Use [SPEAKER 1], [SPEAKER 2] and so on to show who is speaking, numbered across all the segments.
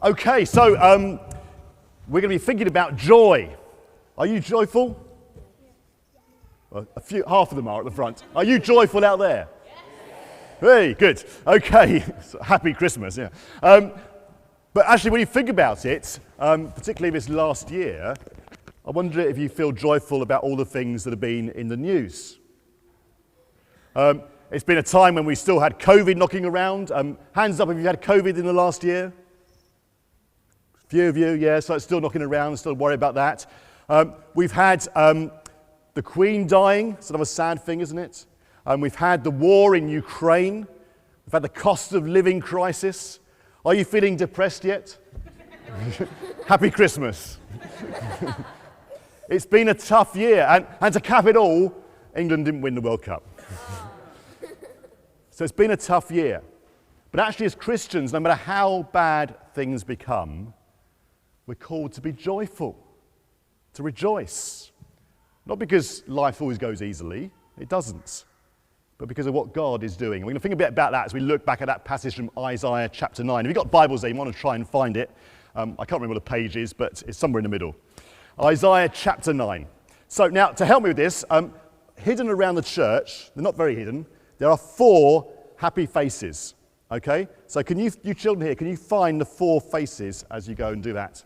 [SPEAKER 1] Okay, so we're going to be thinking about joy. Are you joyful? Well, half of them are at the front. Are you joyful out there? Yes. Hey, good. Okay, so happy Christmas. Yeah. But actually, when you think about it, particularly this last year, I wonder if you feel joyful about all the things that have been in the news. It's been a time when we still had COVID knocking around. Hands up if you've had COVID in the last year. Few of you, yeah, so it's still knocking around, still worried about that. We've had the Queen dying, sort of a sad thing, isn't it? We've had the war in Ukraine. We've had the cost of living crisis. Are you feeling depressed yet? Happy Christmas. It's been a tough year, and to cap it all, England didn't win the World Cup. So it's been a tough year. But actually, as Christians, no matter how bad things become, we're called to be joyful, to rejoice. Not because life always goes easily, it doesn't, but because of what God is doing. We're going to think a bit about that as we look back at that passage from Isaiah chapter 9. If you've got Bibles there, you want to try and find it. I can't remember what the page is, but it's somewhere in the middle. Isaiah chapter 9. So now, to help me with this, hidden around the church, they're not very hidden, there are 4 happy faces, okay? So can you children here, can you find the 4 faces as you go and do that?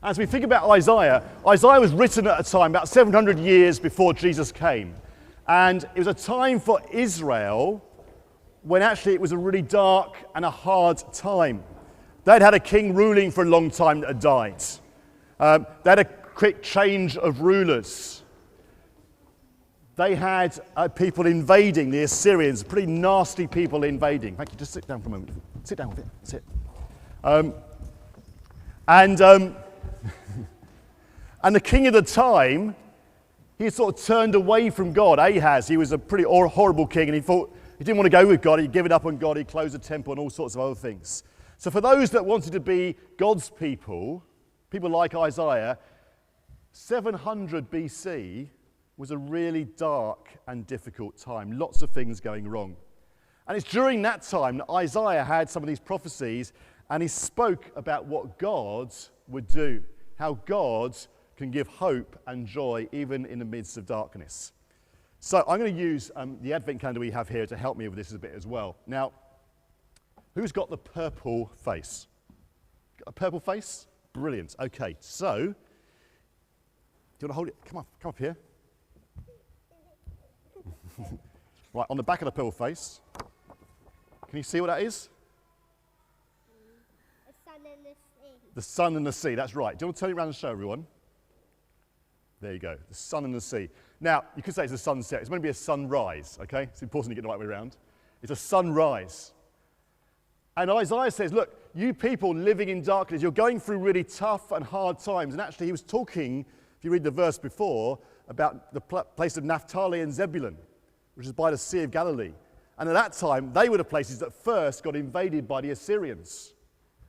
[SPEAKER 1] As we think about Isaiah was written at a time about 700 years before Jesus came. And it was a time for Israel when actually it was a really dark and a hard time. They'd had a king ruling for a long time that had died. They had a quick change of rulers. They had people invading, the Assyrians, pretty nasty people invading. Thank you, just sit down for a moment. Sit down with it, sit. And the king of the time, he had sort of turned away from God. Ahaz, he was a pretty horrible king, and he thought he didn't want to go with God. He'd given up on God. He'd closed the temple and all sorts of other things. So for those that wanted to be God's people like Isaiah, 700 BC was a really dark and difficult time. Lots of things going wrong. And it's during that time that Isaiah had some of these prophecies, and he spoke about what God would do, how God can give hope and joy even in the midst of darkness. So I'm going to use the Advent calendar we have here to help me with this a bit as well. Now, who's got the purple face? Got a purple face? Brilliant. Okay, so, do you want to hold it? Come up here. Right, on the back of the purple face, can you see what that is?
[SPEAKER 2] The sun and the sea.
[SPEAKER 1] The sun and the sea, that's right. Do you want to turn it around and show everyone? There you go, the sun and the sea. Now, you could say it's a sunset. It's going to be a sunrise, okay? It's important to get the right way around. It's a sunrise. And Isaiah says, look, you people living in darkness, you're going through really tough and hard times. And actually, he was talking, if you read the verse before, about the place of Naphtali and Zebulun, which is by the Sea of Galilee. And at that time, they were the places that first got invaded by the Assyrians.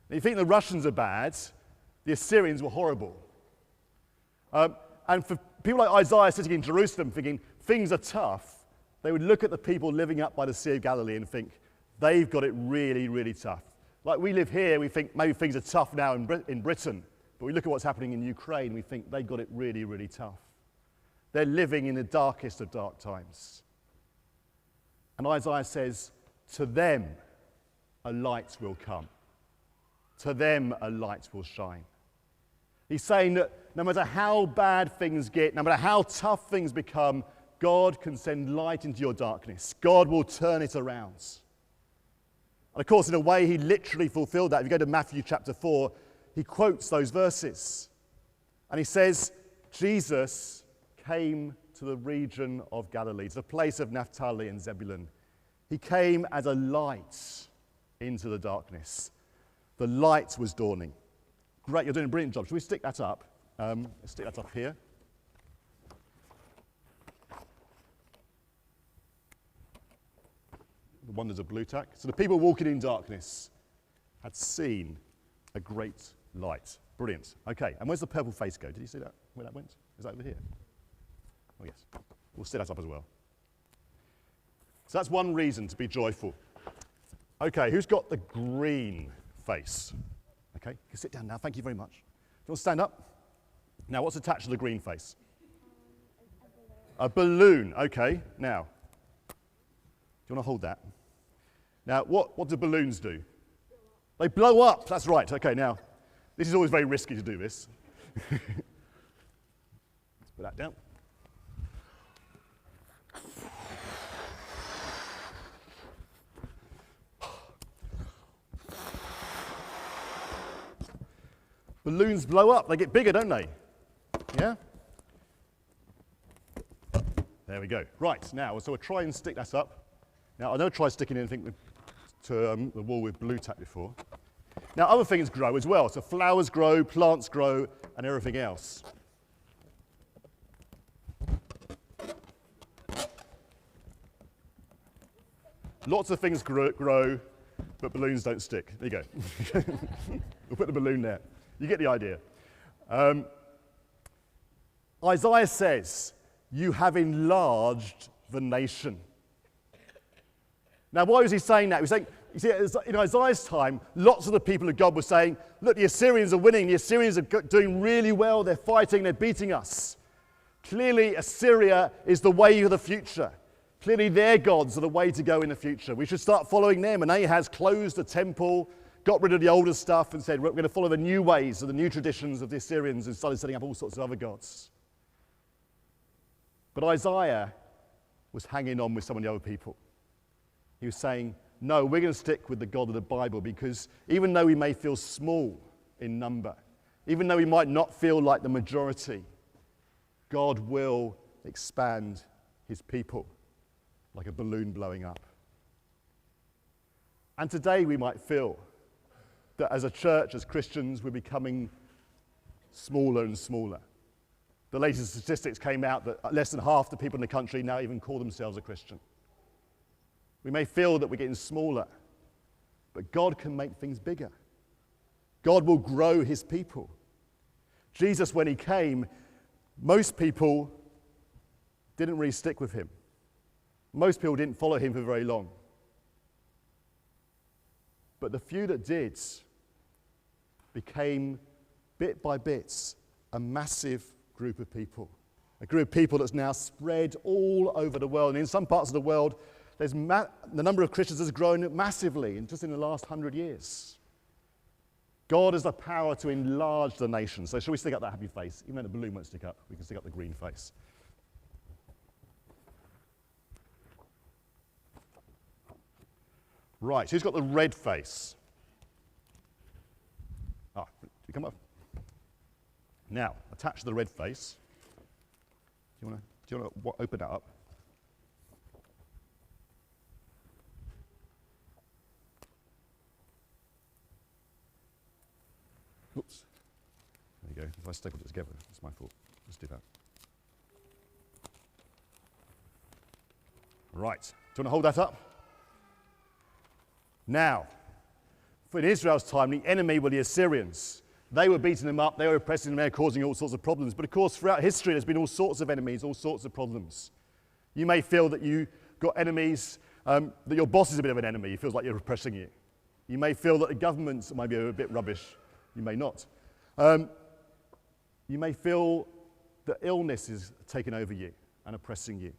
[SPEAKER 1] And you think the Russians are bad, the Assyrians were horrible. And for people like Isaiah sitting in Jerusalem thinking things are tough, they would look at the people living up by the Sea of Galilee and think they've got it really, really tough. Like we live here, we think maybe things are tough now in Britain, but we look at what's happening in Ukraine, we think they've got it really, really tough. They're living in the darkest of dark times. And Isaiah says, to them a light will come. To them a light will shine. He's saying that no matter how bad things get, no matter how tough things become, God can send light into your darkness. God will turn it around. And of course, in a way, he literally fulfilled that. If you go to Matthew chapter 4, he quotes those verses. And he says, Jesus came to the region of Galilee, to the place of Naphtali and Zebulun. He came as a light into the darkness. The light was dawning. Great, you're doing a brilliant job. Shall we stick that up? Let's stick that up here. The wonders of blue tack. So the people walking in darkness had seen a great light. Brilliant. Okay, and where's the purple face go? Did you see that? Where that went? Is that over here? Oh, yes. We'll stick that up as well. So that's one reason to be joyful. Okay, who's got the green face? Okay, you can sit down now. Thank you very much. Do you want to stand up? Now, what's attached to the green face? A balloon. Okay, now, do you want to hold that? Now, what do balloons do? They blow up. That's right. Okay, now, this is always very risky to do this. Let's put that down. Balloons blow up. They get bigger, don't they? Yeah? There we go. Right, now, so we'll try and stick that up. Now, I never tried sticking anything to the wall with blue tack before. Now, other things grow as well. So flowers grow, plants grow, and everything else. Lots of things grow, but balloons don't stick. There you go. We'll put the balloon there. You get the idea. Isaiah says, "You have enlarged the nation." Now, why was he saying that? He was saying, you see, in Isaiah's time, lots of the people of God were saying, look, the Assyrians are winning. The Assyrians are doing really well. They're fighting. They're beating us. Clearly, Assyria is the way of the future. Clearly, their gods are the way to go in the future. We should start following them. And Ahaz closed the temple, got rid of the older stuff, and said, we're going to follow the new ways of the new traditions of the Assyrians, and started setting up all sorts of other gods. But Isaiah was hanging on with some of the other people. He was saying, no, we're going to stick with the God of the Bible, because even though we may feel small in number, even though we might not feel like the majority, God will expand his people like a balloon blowing up. And today we might feel that as a church, as Christians, we're becoming smaller and smaller. The latest statistics came out that less than half the people in the country now even call themselves a Christian. We may feel that we're getting smaller, but God can make things bigger. God will grow his people. Jesus, when he came, most people didn't really stick with him. Most people didn't follow him for very long. But the few that did became, bit by bit, a massive group of people. A group of people that's now spread all over the world. And in some parts of the world, the number of Christians has grown massively just in the last 100 years. God has the power to enlarge the nation. So shall we stick up that happy face? Even though the balloon won't stick up, we can stick up the green face. Right, who's got the red face? You come up. Now, attached to the red face, do you want to open that up? Oops. There you go. If I stapled it together, it's my fault. Let's do that. Right. Do you want to hold that up? Now, in Israel's time, the enemy were the Assyrians. They were beating them up, they were oppressing them, they were causing all sorts of problems. But of course, throughout history, there's been all sorts of enemies, all sorts of problems. You may feel that you got enemies, that your boss is a bit of an enemy, he feels like you're oppressing you. You may feel that the government might be a bit rubbish. You may not. You may feel that illness is taking over you and oppressing you.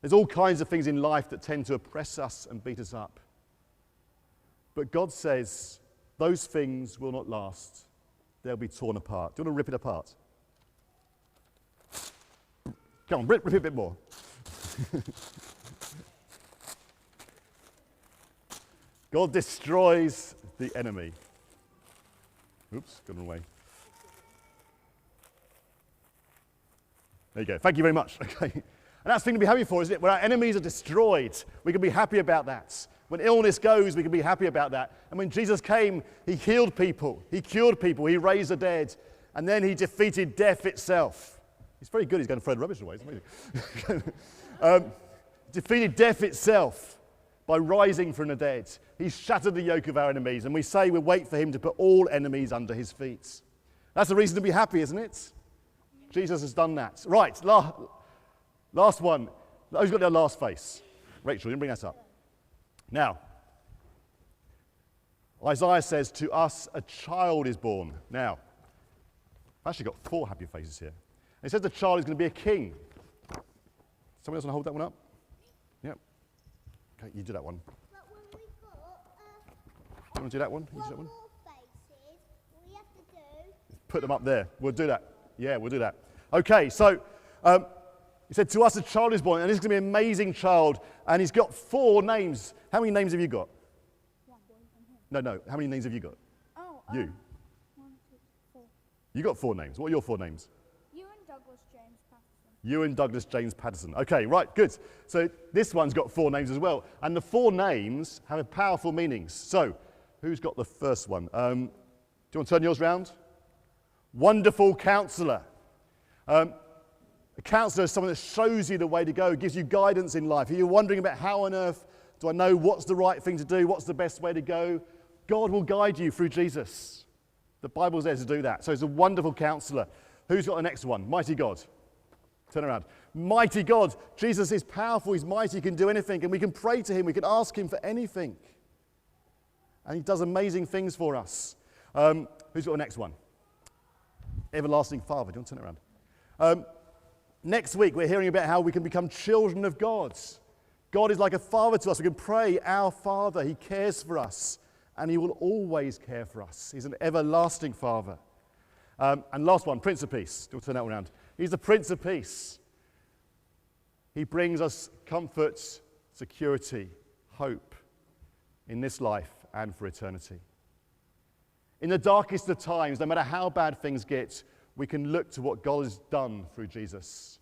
[SPEAKER 1] There's all kinds of things in life that tend to oppress us and beat us up. But God says those things will not last. They'll be torn apart. Do you want to rip it apart? Come on, rip it a bit more. God destroys the enemy. Oops, gone away. There you go. Thank you very much. Okay. And that's the thing to be happy for, isn't it? When our enemies are destroyed, we can be happy about that. When illness goes, we can be happy about that. And when Jesus came, he healed people, he cured people, he raised the dead, and then he defeated death itself. He's very good, he's going to throw the rubbish away, isn't he? Defeated death itself by rising from the dead. He shattered the yoke of our enemies, and we say we wait for him to put all enemies under his feet. That's a reason to be happy, isn't it? Jesus has done that. Right, last one. Who's got their last face? Rachel, you can bring that up. Now, Isaiah says, to us a child is born. Now, I've actually got 4 happy faces here. And it says the child is going to be a king. Someone else want to hold that one up? Yep. Okay, you do that one.
[SPEAKER 2] But when we've got
[SPEAKER 1] You want to do that one? You do that one?
[SPEAKER 2] more faces, all we have to do
[SPEAKER 1] Put them up there. We'll do that. Yeah, we'll do that. Okay, so he said, to us a child is born, and this is going to be an amazing child, and he's got 4 names. How many names have you got? No. How many names have you got? You.
[SPEAKER 2] 1, 2, 4.
[SPEAKER 1] You got 4 names. What are your 4 names?
[SPEAKER 2] Ewan Douglas James Patterson.
[SPEAKER 1] Ewan Douglas James Patterson. Okay, right, good. So this one's got 4 names as well, and the 4 names have powerful meanings. So, who's got the first one? Do you want to turn yours round? Wonderful Counselor. A counsellor is someone that shows you the way to go, gives you guidance in life. If you're wondering about how on earth do I know what's the right thing to do, what's the best way to go, God will guide you through Jesus. The Bible's there to do that. So it's a wonderful counsellor. Who's got the next one? Mighty God. Turn around. Mighty God. Jesus is powerful, he's mighty, he can do anything, and we can pray to him, we can ask him for anything. And he does amazing things for us. Who's got the next one? Everlasting Father. Do you want to turn it around? Next week, we're hearing about how we can become children of God. God is like a father to us. We can pray, our Father. He cares for us, and he will always care for us. He's an everlasting Father. And last one, Prince of Peace. Do you want to turn that one around? He's the Prince of Peace. He brings us comfort, security, hope in this life and for eternity. In the darkest of times, no matter how bad things get, we can look to what God has done through Jesus,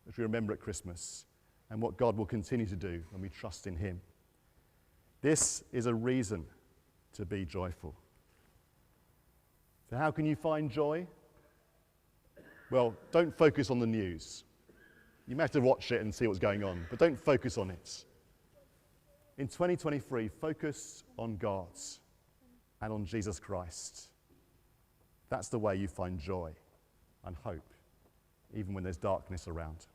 [SPEAKER 1] which we remember at Christmas, and what God will continue to do when we trust in him. This is a reason to be joyful. So how can you find joy? Well, don't focus on the news. You may have to watch it and see what's going on, but don't focus on it. In 2023, focus on God and on Jesus Christ. That's the way you find joy and hope, even when there's darkness around.